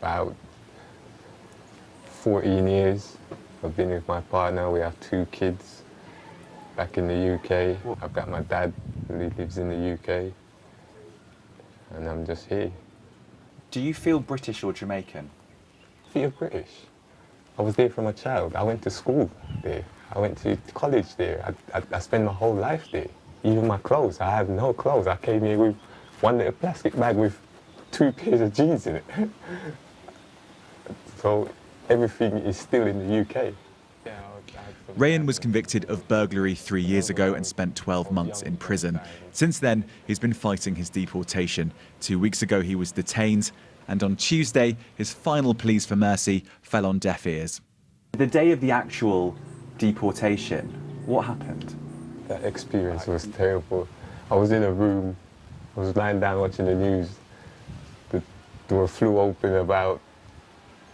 About 14 years. I've been with my partner. We have 2 kids back in the UK. I've got my dad who lives in the UK. And I'm just here. Do you feel British or Jamaican? I feel British. I was there from a child. I went to school there. I went to college there. I spent my whole life there. Even my clothes, I have no clothes. I came here with one little plastic bag with 2 pairs of jeans in it. So everything is still in the UK. Rayan was convicted of burglary 3 years ago and spent 12 months in prison. Since then, he's been fighting his deportation. 2 weeks ago, he was detained, and on Tuesday, his final pleas for mercy fell on deaf ears. The day of the actual deportation, what happened? That experience was terrible. I was in a room, I was lying down watching the news. The door flew open, about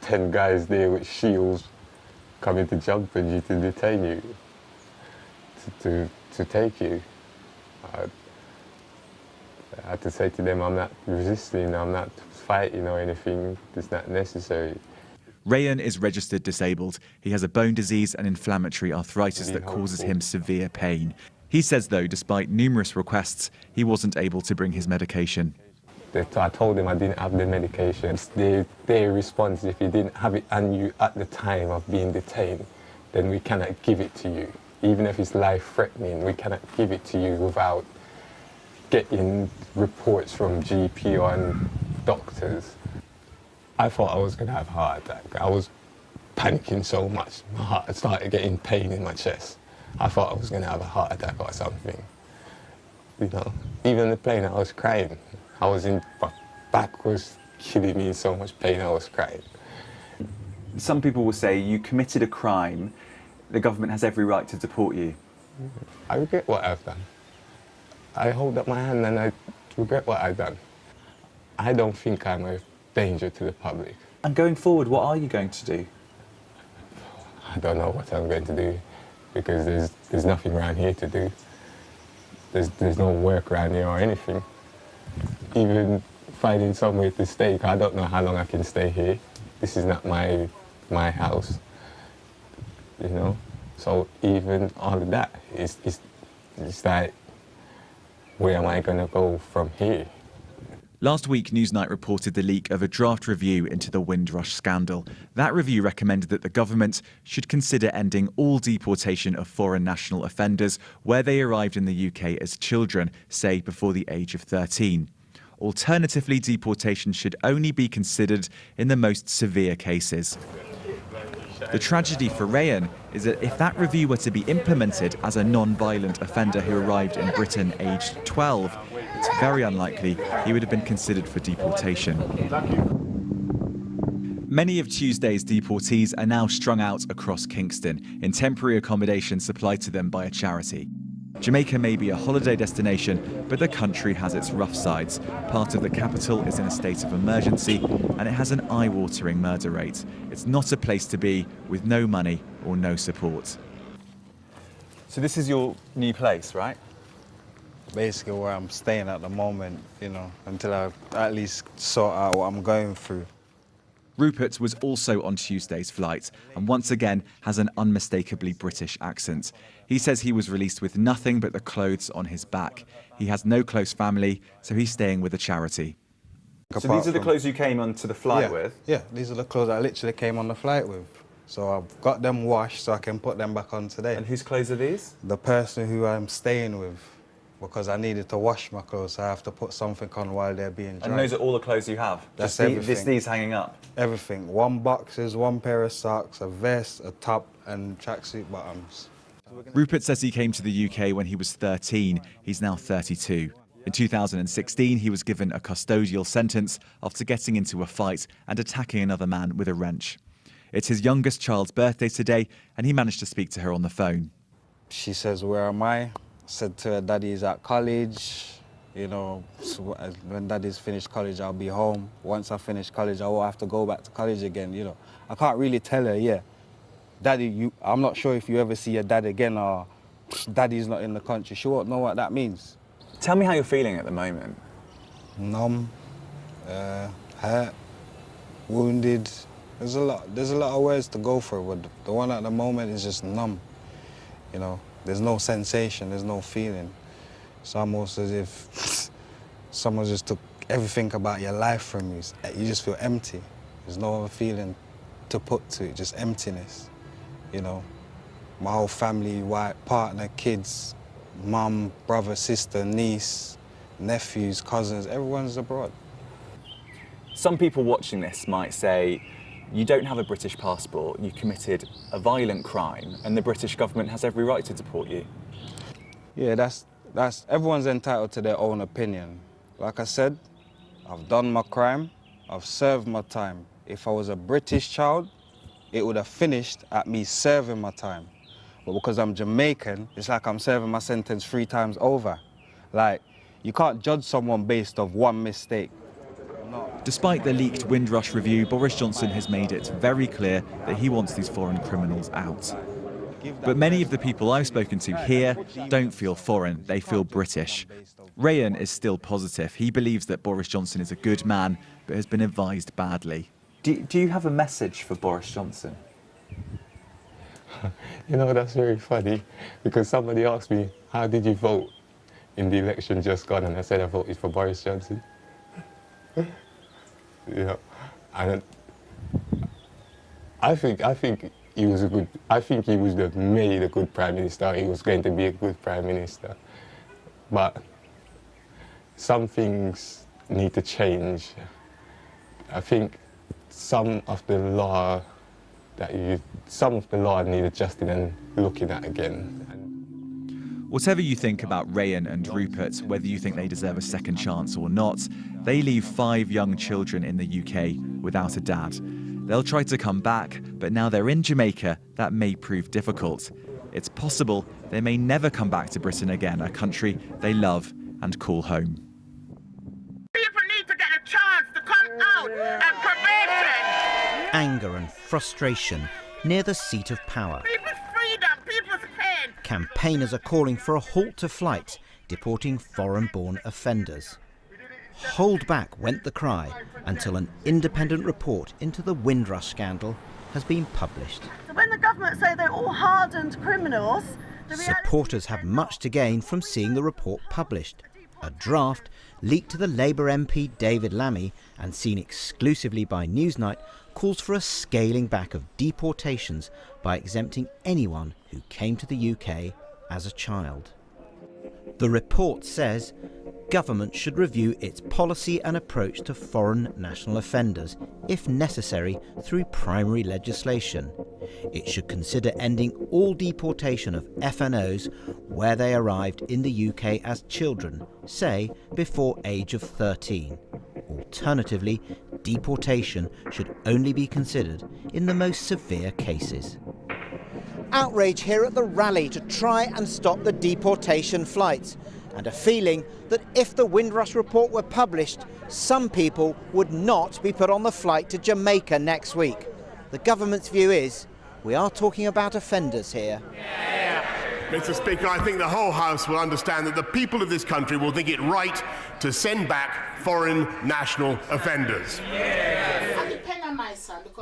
10 guys there with shields coming to jump on you, to detain you, to take you. I had to say to them, I'm not resisting, I'm not fighting or anything, it's not necessary. Rayan is registered disabled. He has a bone disease and inflammatory arthritis that causes him severe pain. He says, though, despite numerous requests, he wasn't able to bring his medication. I told them I didn't have the medication. Their response, if you didn't have it on you at the time of being detained, then we cannot give it to you. Even if it's life-threatening, we cannot give it to you without getting reports from GP or doctors. I thought I was going to have a heart attack. I was panicking so much. My heart started getting pain in my chest. I thought I was going to have a heart attack or something. You know, even on the plane, I was crying. My back was killing me in so much pain, I was crying. Some people will say you committed a crime, the government has every right to deport you. I regret what I've done. I hold up my hand and I regret what I've done. I don't think I'm a danger to the public. And going forward, what are you going to do? I don't know what I'm going to do, because there's nothing around here to do. There's no work around here or anything. Even finding somewhere to stay, I don't know how long I can stay here. This is not my house, you know? So even all of that, it's like, where am I going to go from here? Last week, Newsnight reported the leak of a draft review into the Windrush scandal. That review recommended that the government should consider ending all deportation of foreign national offenders where they arrived in the UK as children, say before the age of 13. Alternatively, deportation should only be considered in the most severe cases. The tragedy for Rayan is that if that review were to be implemented as a non-violent offender who arrived in Britain aged 12, it's very unlikely he would have been considered for deportation. Many of Tuesday's deportees are now strung out across Kingston in temporary accommodation supplied to them by a charity. Jamaica may be a holiday destination, but the country has its rough sides. Part of the capital is in a state of emergency, and it has an eye-watering murder rate. It's not a place to be with no money or no support. So this is your new place, right? Basically where I'm staying at the moment, you know, until I at least sort out what I'm going through. Rupert was also on Tuesday's flight and once again has an unmistakably British accent. He says he was released with nothing but the clothes on his back. He has no close family, so he's staying with a charity. So these are the clothes you came onto the flight with? Yeah, these are the clothes I literally came on the flight with. So I've got them washed so I can put them back on today. And whose clothes are these? The person who I'm staying with, because I needed to wash my clothes, so I have to put something on while they're being dried. And those are all the clothes you have? That's just everything. These hanging up? Everything. 1 boxes, 1 pair of socks, a vest, a top and tracksuit bottoms. Rupert says he came to the UK when he was 13. He's now 32. In 2016, he was given a custodial sentence after getting into a fight and attacking another man with a wrench. It's his youngest child's birthday today, and he managed to speak to her on the phone. She says, "Where am I?" Said to her, "Daddy's at college. You know, so when Daddy's finished college, I'll be home. Once I finish college, I won't have to go back to college again." You know, I can't really tell her, yeah, Daddy, I'm not sure if you ever see your dad again, or Daddy's not in the country. She won't know what that means. Tell me how you're feeling at the moment. Numb, hurt, wounded. There's a lot of words to go for, but the one at the moment is just numb. You know, there's no sensation, there's no feeling. It's almost as if someone just took everything about your life from you. You just feel empty. There's no other feeling to put to it, just emptiness, you know. My whole family, wife, partner, kids, mum, brother, sister, niece, nephews, cousins, everyone's abroad. Some people watching this might say, you don't have a British passport, you committed a violent crime, and the British government has every right to deport you. Yeah, that's everyone's entitled to their own opinion. Like I said, I've done my crime, I've served my time. If I was a British child, it would have finished at me serving my time. But because I'm Jamaican, it's like I'm serving my sentence 3 times over. Like, you can't judge someone based off one mistake. Despite the leaked Windrush review, Boris Johnson has made it very clear that he wants these foreign criminals out. But many of the people I've spoken to here don't feel foreign, they feel British. Rayan is still positive. He believes that Boris Johnson is a good man, but has been advised badly. Do you have a message for Boris Johnson? You know, that's very funny, because somebody asked me, how did you vote in the election just gone? And I said I voted for Boris Johnson. You know, and I think he was made a good prime minister. He was going to be a good prime minister, but some things need to change. I think some of the law need adjusting and looking at again. Whatever you think about Rayan and Rupert, whether you think they deserve a second chance or not, they leave 5 young children in the UK without a dad. They'll try to come back, but now they're in Jamaica, that may prove difficult. It's possible they may never come back to Britain again, a country they love and call home. People need to get a chance to come out and probation. Anger and frustration near the seat of power. People's freedom, people's pain. Campaigners are calling for a halt to flights, deporting foreign-born offenders. Hold back went the cry until an independent report into the Windrush scandal has been published. So when the government say they're all hardened criminals, supporters have much to gain from seeing the report published. A draft leaked to the Labour MP David Lammy and seen exclusively by Newsnight calls for a scaling back of deportations by exempting anyone who came to the UK as a child. The report says government should review its policy and approach to foreign national offenders, if necessary, through primary legislation. It should consider ending all deportation of FNOs where they arrived in the UK as children, say before age of 13. Alternatively, deportation should only be considered in the most severe cases. Outrage here at the rally to try and stop the deportation flights, and a feeling that if the Windrush report were published, some people would not be put on the flight to Jamaica next week. The government's view is, we are talking about offenders here. Mr. Speaker, I think the whole House will understand that the people of this country will think it right to send back foreign national offenders.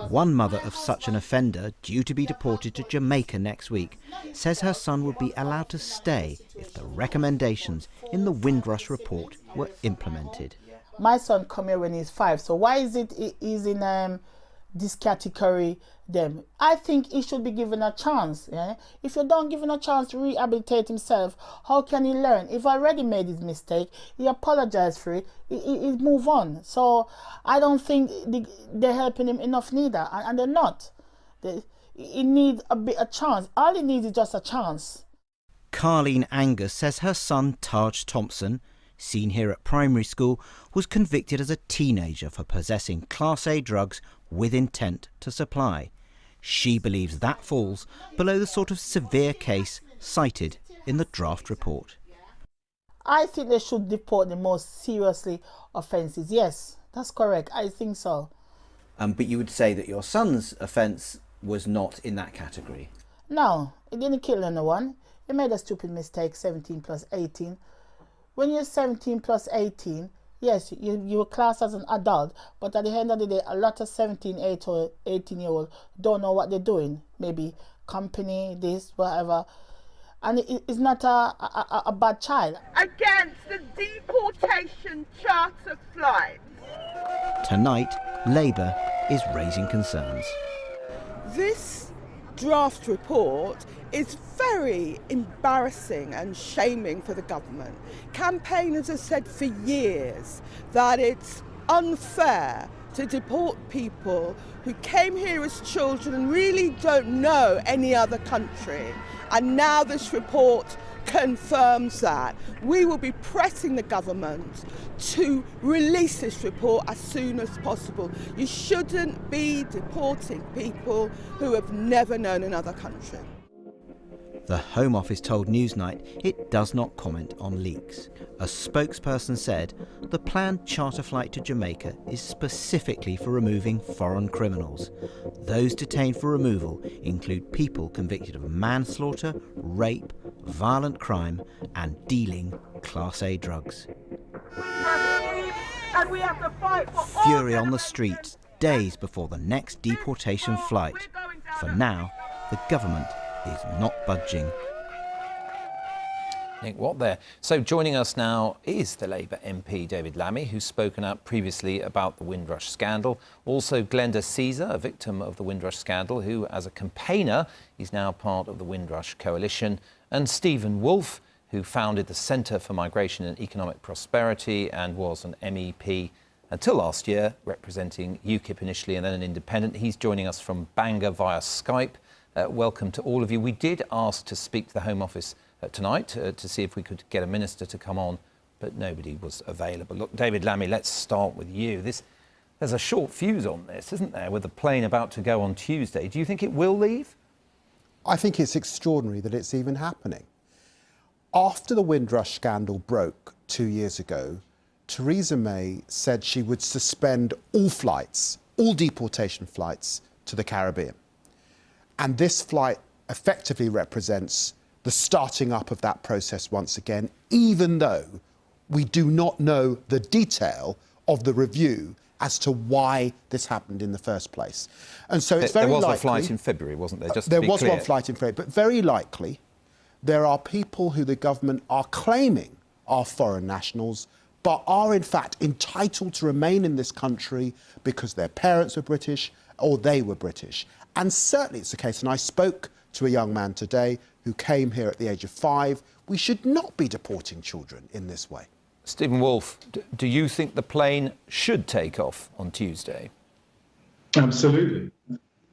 One mother of such an offender, due to be deported to Jamaica next week, says her son would be allowed to stay if the recommendations in the Windrush report were implemented. my son come here when he's 5, so why is it he's in this category then? I think he should be given a chance. Yeah? If you don't give him a chance to rehabilitate himself, how can he learn? If I already made his mistake, he apologized for it, he move on. So I don't think they're helping him enough neither, and they're not. He needs a chance. All he needs is just a chance. Carleen Angus says her son Taj Thompson, seen here at primary school, was convicted as a teenager for possessing Class A drugs with intent to supply. She believes that falls below the sort of severe case cited in the draft report. I think they should deport the most seriously offences. Yes, that's correct. I think so. But you would say that your son's offence was not in that category? No, he didn't kill anyone. He made a stupid mistake, 17 plus 18. When you're 17 plus 18, yes, you were classed as an adult, but at the end of the day, a lot of 17, 18-year-olds don't know what they're doing. Maybe company, this, whatever. And it's not a bad child. Against the deportation charter flight. Tonight, Labour is raising concerns. This draft report is very embarrassing and shaming for the government. Campaigners have said for years that it's unfair to deport people who came here as children and really don't know any other country. And now this report confirms that. We will be pressing the government to release this report as soon as possible. You shouldn't be deporting people who have never known another country. The Home Office told Newsnight it does not comment on leaks. A spokesperson said the planned charter flight to Jamaica is specifically for removing foreign criminals. Those detained for removal include people convicted of manslaughter, rape, violent crime and dealing Class A drugs. And we have to fight for Fury on the streets days before the next deportation flight. For now, the government is not budging. Nick Watt there. So joining us now is the Labour MP David Lammy, who's spoken out previously about the Windrush scandal. Also Glenda Caesar, a victim of the Windrush scandal, who as a campaigner is now part of the Windrush coalition. And Stephen Wolfe, who founded the Centre for Migration and Economic Prosperity and was an MEP until last year, representing UKIP initially and then an independent. He's joining us from Bangor via Skype. Welcome to all of you. We did ask to speak to the Home Office tonight to see if we could get a minister to come on, but nobody was available. Look, David Lammy, let's start with you. There's a short fuse on this, isn't there, with the plane about to go on Tuesday. Do you think it will leave? I think it's extraordinary that it's even happening. After the Windrush scandal broke 2 years ago, Theresa May said she would suspend all flights, all deportation flights to the Caribbean. And this flight effectively represents the starting up of that process once again, even though we do not know the detail of the review as to why this happened in the first place. And so it's very likely... There was a flight in February, wasn't there? There was one flight in February, but very likely there are people who the government are claiming are foreign nationals, but are in fact entitled to remain in this country because their parents were British or they were British. And certainly it's the case, and I spoke to a young man today who came here at the age of 5. We should not be deporting children in this way. Stephen Wolfe, do you think the plane should take off on Tuesday? Absolutely.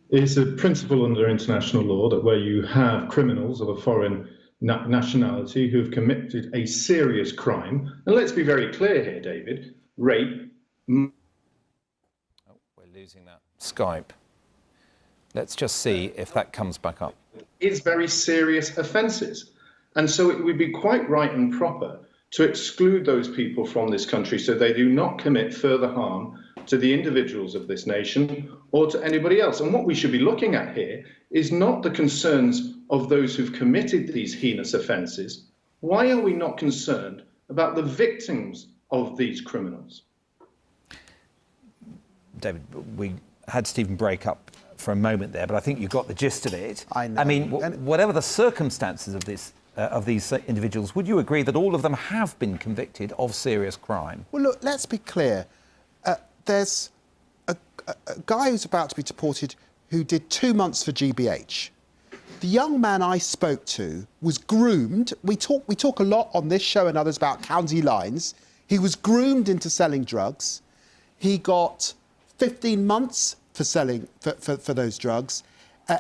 It's a principle under international law that where you have criminals of a foreign nationality who have committed a serious crime, and let's be very clear here, David, rape... Oh, we're losing that Skype. Let's just see if that comes back up. Is very serious offences. And so it would be quite right and proper to exclude those people from this country so they do not commit further harm to the individuals of this nation or to anybody else. And what we should be looking at here is not the concerns of those who've committed these heinous offences. Why are we not concerned about the victims of these criminals? David, we had Stephen break up for a moment there, but I think you got the gist of it. I know. I mean, whatever the circumstances of this, of these individuals, would you agree that all of them have been convicted of serious crime? Well, look, let's be clear. There's a guy who's about to be deported who did 2 months for GBH. The young man I spoke to was groomed. We talk a lot on this show and others about county lines. He was groomed into selling drugs. He got 15 months for selling for those drugs.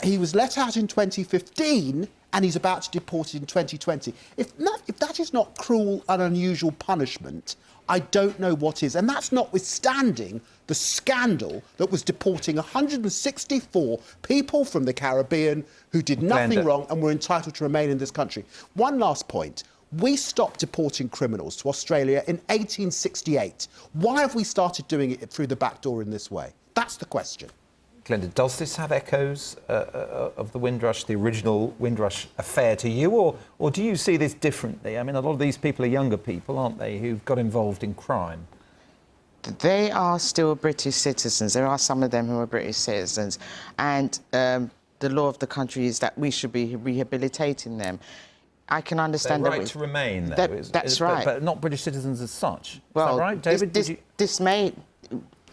He was let out in 2015 and he's about to be deported in 2020. If that is not cruel and unusual punishment, I don't know what is. And that's notwithstanding the scandal that was deporting 164 people from the Caribbean who did nothing wrong and were entitled to remain in this country. One last point. We stopped deporting criminals to Australia in 1868. Why have we started doing it through the back door in this way? That's the question. Glenda, does this have echoes of the Windrush, the original Windrush affair to you, or do you see this differently? I mean, a lot of these people are younger people, aren't they, who've got involved in crime? they are still British citizens. There are some of them who are British citizens, and the law of the country is that we should be rehabilitating them. I can understand Their right to remain, though. That's right. But not British citizens as such. Well, is that right, David?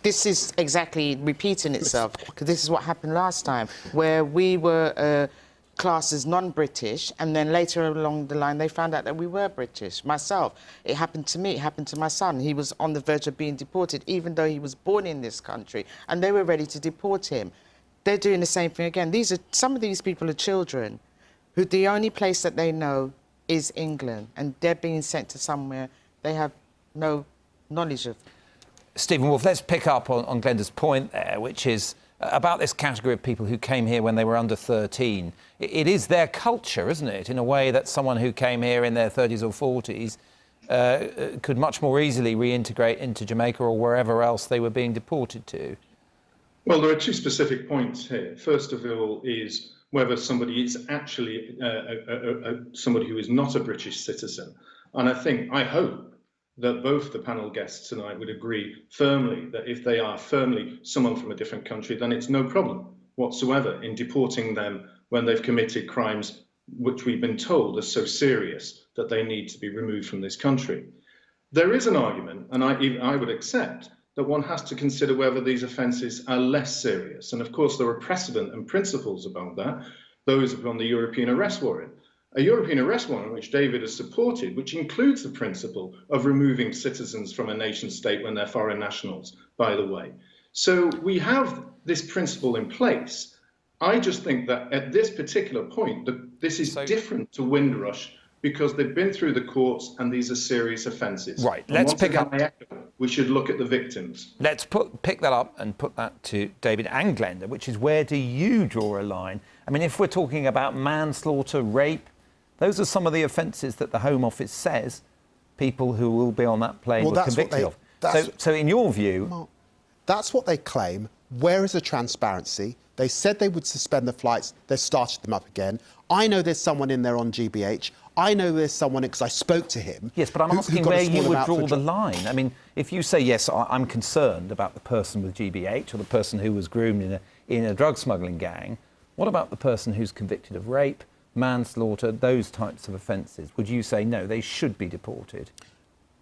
This is exactly repeating itself, because this is what happened last time, where we were classed as non-British, and then later along the line they found out that we were British. Myself, it happened to me, it happened to my son. He was on the verge of being deported, even though he was born in this country, and they were ready to deport him. They're doing the same thing again. Some of these people are children who the only place that they know is England, and they're being sent to somewhere they have no knowledge of. Stephen Wolfe, let's pick up on Glenda's point there, which is about this category of people who came here when they were under 13. It is their culture, isn't it, in a way that someone who came here in their 30s or 40s could much more easily reintegrate into Jamaica or wherever else they were being deported to. Well, there are two specific points here. First of all is whether somebody is actually somebody who is not a British citizen. And I hope that both the panel guests tonight would agree firmly that if they are firmly someone from a different country, then it's no problem whatsoever in deporting them when they've committed crimes which we've been told are so serious that they need to be removed from this country. There is an argument, and I would accept, that one has to consider whether these offences are less serious. And of course, there are precedent and principles about that, those upon the European arrest warrant. A European arrest warrant, which David has supported, which includes the principle of removing citizens from a nation state when they're foreign nationals, by the way. So we have this principle in place. I just think that at this particular point, this is different to Windrush because they've been through the courts and these are serious offences. Right, let's pick up. We should look at the victims. Let's pick that up and put that to David and Glenda, which is where do you draw a line? I mean, if we're talking about manslaughter, rape, those are some of the offences that the Home Office says people who will be on that plane were convicted of. So in your view... Mark, that's what they claim. Where is the transparency? They said they would suspend the flights. They started them up again. I know there's someone in there on GBH. I know there's someone, because I spoke to him. Yes, but I'm asking where you would draw the line. I mean, if you say, yes, I'm concerned about the person with GBH or the person who was groomed in a drug smuggling gang, what about the person who's convicted of rape, manslaughter, those types of offences? Would you say, no, they should be deported?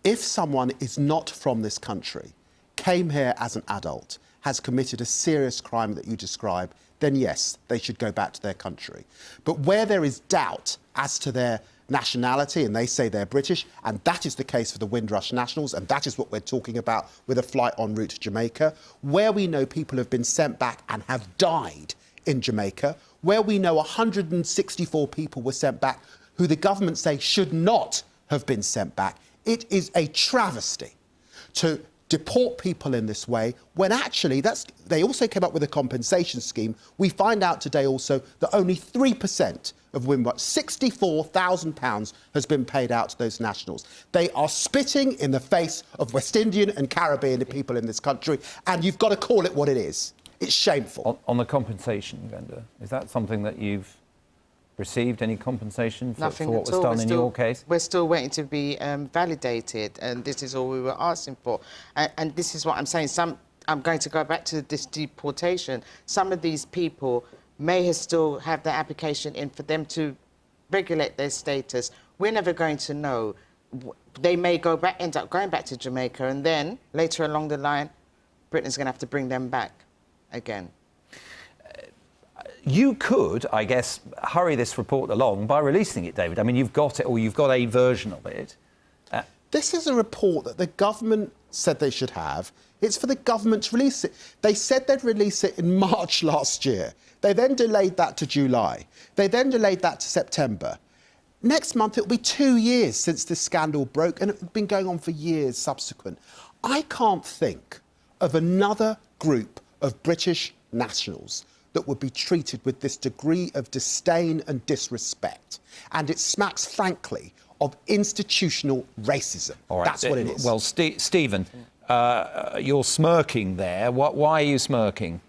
If someone is not from this country, came here as an adult, has committed a serious crime that you describe, then yes, they should go back to their country. But where there is doubt as to their nationality, and they say they're British, and that is the case for the Windrush nationals, and that is what we're talking about with a flight en route to Jamaica, where we know people have been sent back and have died in Jamaica, where we know 164 people were sent back who the government say should not have been sent back. It is a travesty to deport people in this way when actually they also came up with a compensation scheme. We find out today also that only 3% of Windrush, £64,000 has been paid out to those nationals. They are spitting in the face of West Indian and Caribbean people in this country, and you've got to call it what it is. It's shameful. On the compensation, Glenda, is that something that you've received, any compensation for what was done in your case? We're still waiting to be validated, and this is all we were asking for. And this is what I'm saying. I'm going to go back to this deportation. Some of these people may still have their application in for them to regulate their status. We're never going to know. They may end up going back to Jamaica, and then later along the line, Britain's going to have to bring them back again. You could, I guess, hurry this report along by releasing it, David. I mean, you've got it, or you've got a version of it. This is a report that the government said they should have. It's for the government to release it. They said they'd release it in March last year. They then delayed that to July. They then delayed that to September. Next month, it'll be 2 years since this scandal broke, and it's been going on for years subsequent. I can't think of another group of British nationals that would be treated with this degree of disdain and disrespect. And it smacks, frankly, of institutional racism. All right. That's what it is. Well, Stephen, you're smirking there. Why are you smirking?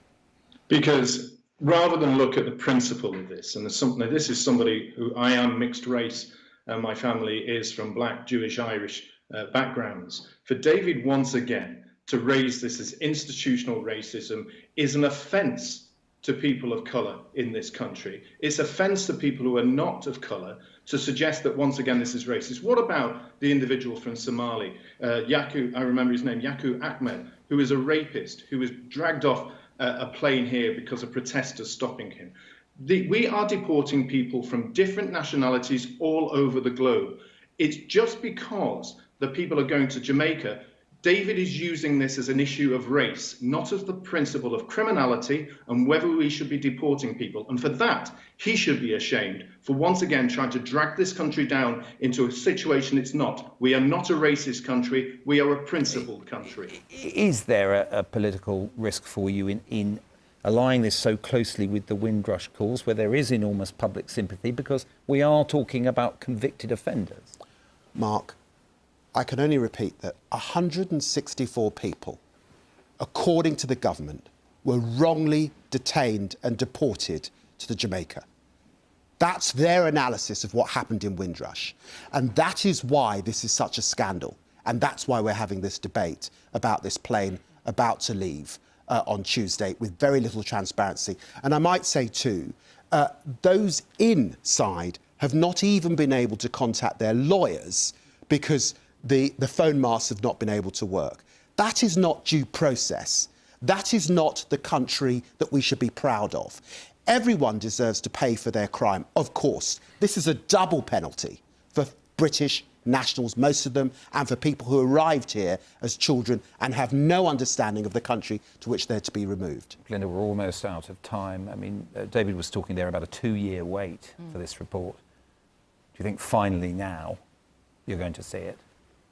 Because rather than look at the principle of this, and this is somebody who I am mixed race, and my family is from Black, Jewish, Irish backgrounds. For David, once again, to raise this as institutional racism is an offence to people of colour in this country. It's offence to people who are not of colour to suggest that, once again, this is racist. What about the individual from Somali, Yaku, I remember his name, Yaku Ahmed, who is a rapist, who was dragged off a plane here because of protesters stopping him? We are deporting people from different nationalities all over the globe. It's just because the people are going to Jamaica. David is using this as an issue of race, not as the principle of criminality and whether we should be deporting people. And for that, he should be ashamed for once again trying to drag this country down into a situation it's not. We are not a racist country, we are a principled country. Is there a political risk for you in aligning this so closely with the Windrush cause, where there is enormous public sympathy, because we are talking about convicted offenders? Mark, I can only repeat that 164 people, according to the government, were wrongly detained and deported to Jamaica. That's their analysis of what happened in Windrush. And that is why this is such a scandal. And that's why we're having this debate about this plane about to leave on Tuesday with very little transparency. And I might say too, those inside have not even been able to contact their lawyers because the phone masts have not been able to work. That is not due process. That is not the country that we should be proud of. Everyone deserves to pay for their crime, of course. This is a double penalty for British nationals, most of them, and for people who arrived here as children and have no understanding of the country to which they're to be removed. Glenda, we're almost out of time. I mean, David was talking there about a 2-year wait for this report. Do you think finally now you're going to see it?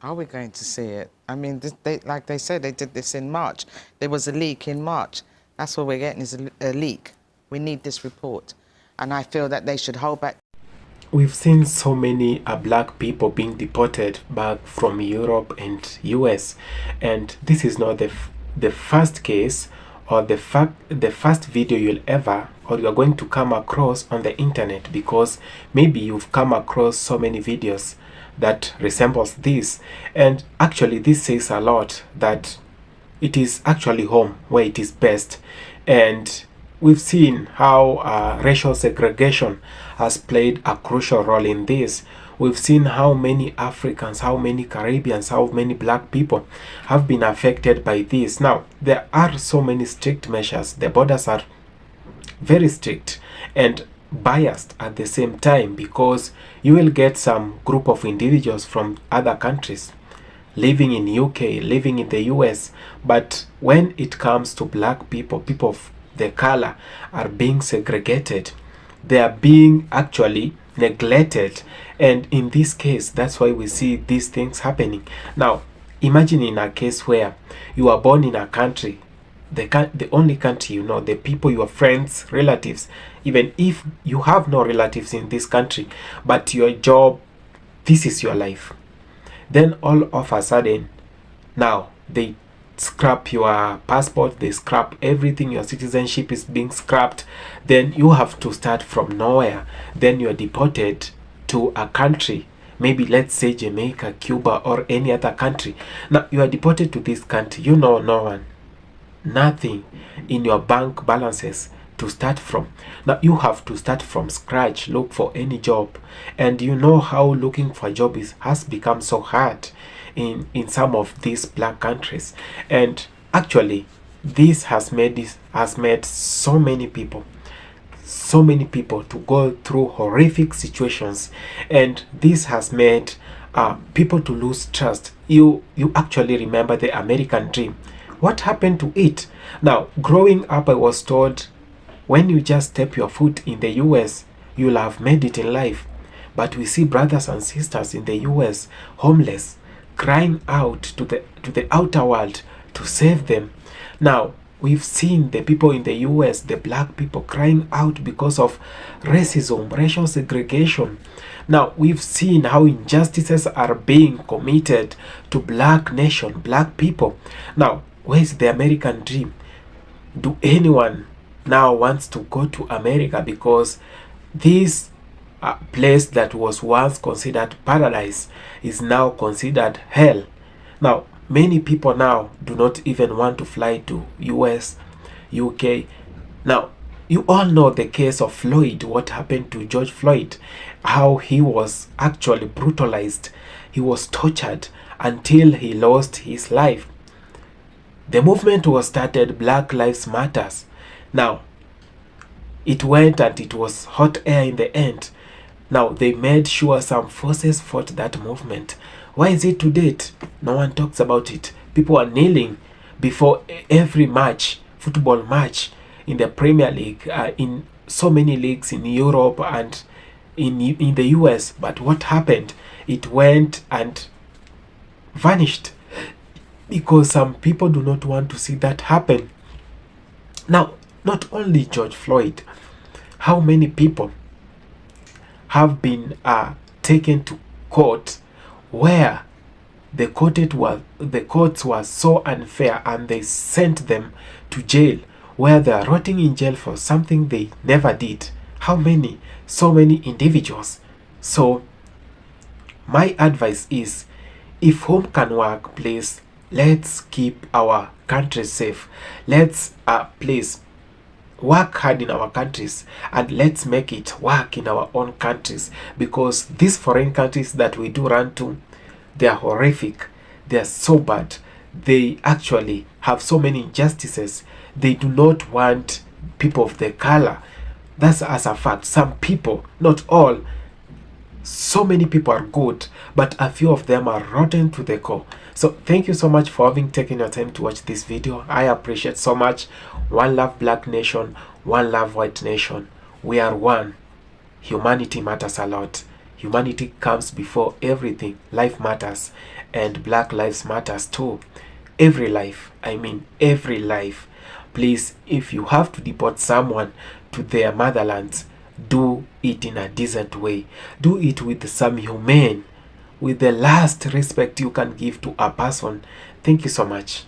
Are we going to see it? I mean, like they said, they did this in March. There was a leak in March. That's what we're getting, is a leak. We need this report. And I feel that they should hold back. We've seen so many black people being deported back from Europe and US. And this is not the first case or the first video you're going to come across on the internet, because maybe you've come across so many videos that resembles this. And actually this says a lot, that it is actually home where it is best. And we've seen how racial segregation has played a crucial role in this. We've seen how many Africans, how many Caribbeans, how many black people have been affected by this. Now, there are so many strict measures. The borders are very strict and biased at the same time, because you will get some group of individuals from other countries living in UK, living in the US, but when it comes to black people, people of the color are being segregated. They are being actually neglected, and in this case, that's why we see these things happening. Now, imagine in a case where you are born in a country, the only country you know, the people, your friends, relatives, even if you have no relatives in this country, but your job, this is your life. Then all of a sudden, now they scrap your passport, they scrap everything, your citizenship is being scrapped. Then you have to start from nowhere. Then you're deported to a country, maybe let's say Jamaica, Cuba, or any other country. Now you are deported to this country, you know no one, nothing in your bank balances to start from. Now you have to start from scratch, look for any job. And you know how looking for a job has become so hard in some of these black countries. And actually this has made so many people to go through horrific situations, and this has made people to lose trust. You actually remember the American dream. What happened to it? Now, growing up, I was told when you just step your foot in the US, you'll have made it in life. But we see brothers and sisters in the US homeless, crying out to the outer world to save them. Now, we've seen the people in the US, the black people, crying out because of racism, racial segregation. Now, we've seen how injustices are being committed to black nation, black people. Now, where's the American dream? Do anyone now wants to go to America? Because this place that was once considered paradise is now considered hell. Now, many people now do not even want to fly to US, UK. Now, you all know the case of Floyd, what happened to George Floyd, how he was actually brutalized, he was tortured until he lost his life. The movement was started, Black Lives Matters. Now, it went and it was hot air in the end. Now, they made sure some forces fought that movement. Why is it to date? No one talks about it. People are kneeling before every match, football match, in the Premier League, in so many leagues in Europe and in the US. But what happened? It went and vanished because some people do not want to see that happen. Now, not only George Floyd, how many people have been taken to court where the courts were so unfair and they sent them to jail, where they are rotting in jail for something they never did. How many? So many individuals. So my advice is, if home can work, please, let's keep our countries safe. Let's please work hard in our countries and let's make it work in our own countries, because these foreign countries that we do run to, they are horrific, they are so bad, they actually have so many injustices. They do not want people of their color. That's as a fact. Some people, not all, so many people are good, but a few of them are rotten to the core. So thank you so much for having taken your time to watch this video. I appreciate so much. One love, Black nation. One love, white nation. We are one. Humanity matters a lot. Humanity comes before everything. Life matters, and Black lives matters too. Every life, I mean every life. Please, if you have to deport someone to their motherlands, do it in a decent way. Do it with some humane, with the last respect you can give to a person. Thank you so much.